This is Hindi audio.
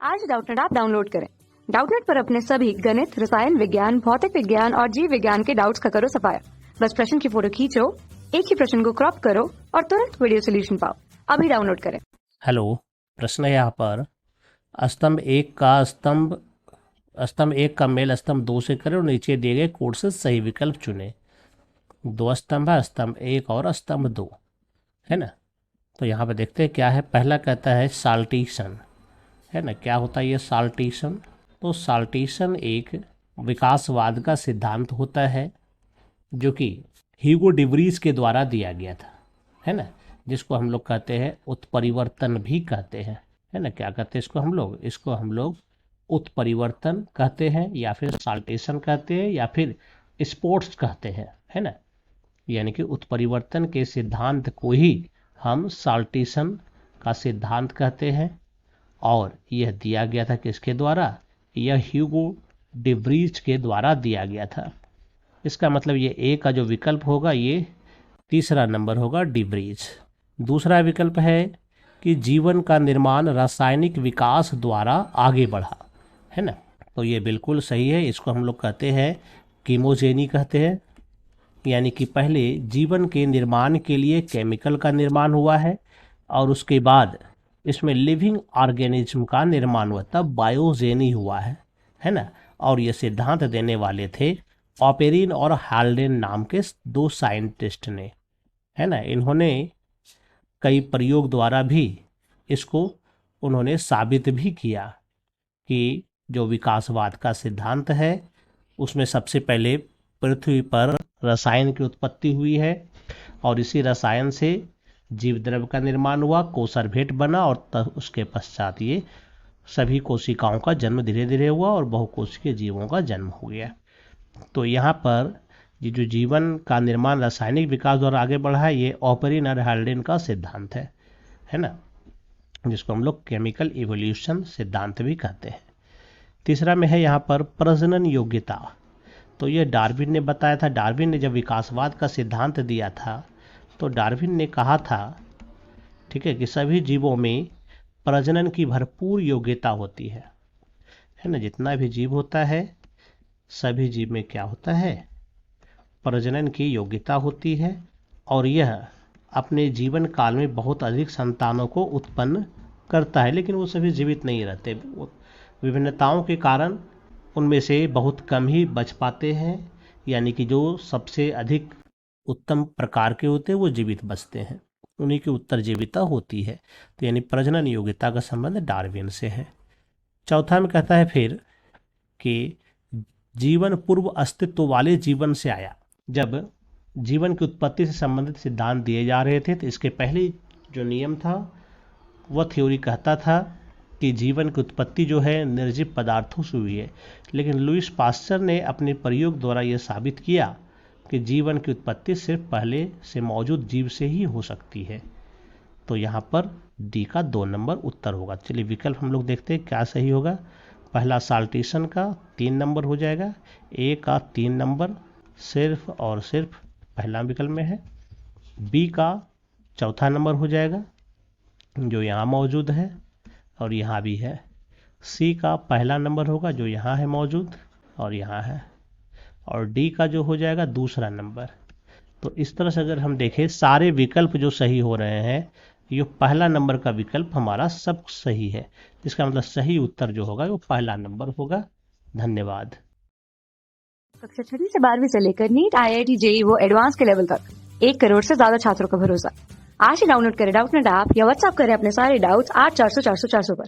आज डाउटनेट ऐप डाउनलोड करें। डाउटनेट पर अपने सभी गणित, रसायन विज्ञान, भौतिक विज्ञान और जीव विज्ञान के डाउट्स का करो सफाया। बस प्रश्न की फोटो खींचो, एक ही प्रश्न को क्रॉप करो और तुरंत वीडियो सोल्यूशन पाओ। अभी डाउनलोड करें। हेलो, प्रश्न है यहाँ पर स्तंभ एक का मेल स्तंभ 2 से करें और नीचे दिए गए कोड से सही विकल्प चुने। 2 स्तंभ है, स्तंभ 1 और स्तंभ 2 है ना। तो यहाँ पे देखते हैं क्या है। पहला कहता है साल्टेशन, है ना। क्या होता है ये साल्टेशन? तो साल्टेशन एक विकासवाद का सिद्धांत होता है जो कि ह्यूगो डिवरीज के द्वारा दिया गया था, है ना। जिसको हम लोग कहते हैं उत्परिवर्तन भी कहते हैं, है ना। क्या कहते हैं इसको हम लोग उत्परिवर्तन कहते हैं, या फिर साल्टेशन कहते हैं, या फिर स्पोर्ट्स कहते हैं, है ना। यानी कि उत्परिवर्तन के सिद्धांत को ही हम साल्टेशन का सिद्धांत कहते हैं। और यह दिया गया था किसके द्वारा? यह ह्यूगो डिवरीज के द्वारा दिया गया था। इसका मतलब ये ए का जो विकल्प होगा ये तीसरा नंबर होगा, डिवरीज। दूसरा विकल्प है कि जीवन का निर्माण रासायनिक विकास द्वारा आगे बढ़ा, है ना। तो ये बिल्कुल सही है। इसको हम लोग कहते हैं कीमोजेनी कहते हैं। यानी कि पहले जीवन के निर्माण के लिए केमिकल का निर्माण हुआ है और उसके बाद इसमें लिविंग ऑर्गेनिज्म का निर्माण हुआ, तब बायोजेनी हुआ है ना। और ये सिद्धांत देने वाले थे ऑपेरिन और हाल्डेन नाम के 2 साइंटिस्ट ने, है ना। इन्होंने कई प्रयोग द्वारा भी इसको उन्होंने साबित भी किया कि जो विकासवाद का सिद्धांत है उसमें सबसे पहले पृथ्वी पर रसायन की उत्पत्ति हुई है और इसी रसायन से जीव द्रव्य का निर्माण हुआ, कोषरभेट बना और उसके पश्चात ये सभी कोशिकाओं का जन्म धीरे धीरे हुआ और बहुकोशिकीय जीवों का जन्म हो गया। तो यहाँ पर ये जो जीवन का निर्माण रासायनिक विकास द्वारा आगे बढ़ा है, ये ऑपेरिन और हाल्डेन का सिद्धांत है ना, जिसको हम लोग केमिकल इवोल्यूशन सिद्धांत भी कहते हैं। तीसरा में है यहाँ पर प्रजनन योग्यता। तो ये डार्विन ने बताया था। डार्विन ने जब विकासवाद का सिद्धांत दिया था तो डार्विन ने कहा था, ठीक है, कि सभी जीवों में प्रजनन की भरपूर योग्यता होती है ना। जितना भी जीव होता है सभी जीव में क्या होता है? प्रजनन की योग्यता होती है और यह अपने जीवन काल में बहुत अधिक संतानों को उत्पन्न करता है, लेकिन वो सभी जीवित नहीं रहते। विभिन्नताओं के कारण उनमें से बहुत कम ही बच पाते हैं, यानी कि जो सबसे अधिक उत्तम प्रकार के होते हैं वो जीवित बचते हैं, उन्हीं की उत्तरजीविता होती है। तो यानी प्रजनन योग्यता का संबंध डार्विन से है। चौथा में कहता है फिर कि जीवन पूर्व अस्तित्व वाले जीवन से आया। जब जीवन की उत्पत्ति से संबंधित सिद्धांत दिए जा रहे थे तो इसके पहले जो नियम था वह थ्योरी कहता था कि जीवन की उत्पत्ति जो है निर्जीव पदार्थों से हुई है, लेकिन लुईस पास्चर ने अपने प्रयोग द्वारा यह साबित किया कि जीवन की उत्पत्ति सिर्फ पहले से मौजूद जीव से ही हो सकती है। तो यहाँ पर डी का 2 नंबर उत्तर होगा। चलिए विकल्प हम लोग देखते हैं क्या सही होगा। पहला साल्टेशन का 3 नंबर हो जाएगा, ए का 3 नंबर सिर्फ और सिर्फ पहला विकल्प में है। बी का चौथा नंबर हो जाएगा जो यहाँ मौजूद है और यहाँ भी है। सी का पहला नंबर होगा जो यहाँ है मौजूद और यहाँ है। और डी का जो हो जाएगा दूसरा नंबर। तो इस तरह से अगर हम देखें सारे विकल्प जो सही हो रहे हैं, ये पहला नंबर का विकल्प हमारा सब सही है। इसका मतलब सही उत्तर जो होगा वो पहला नंबर होगा। धन्यवाद। कक्षा 6 से 12वीं से लेकर नीट, IIT, JEE वो एडवांस के लेवल तक 1 करोड़ से ज्यादा छात्रों का भरोसा। आज ही डाउनलोड करें डाउटनेट ऐप या व्हाट्सएप करें अपने सारे डाउट्स 8400 400 400 पर।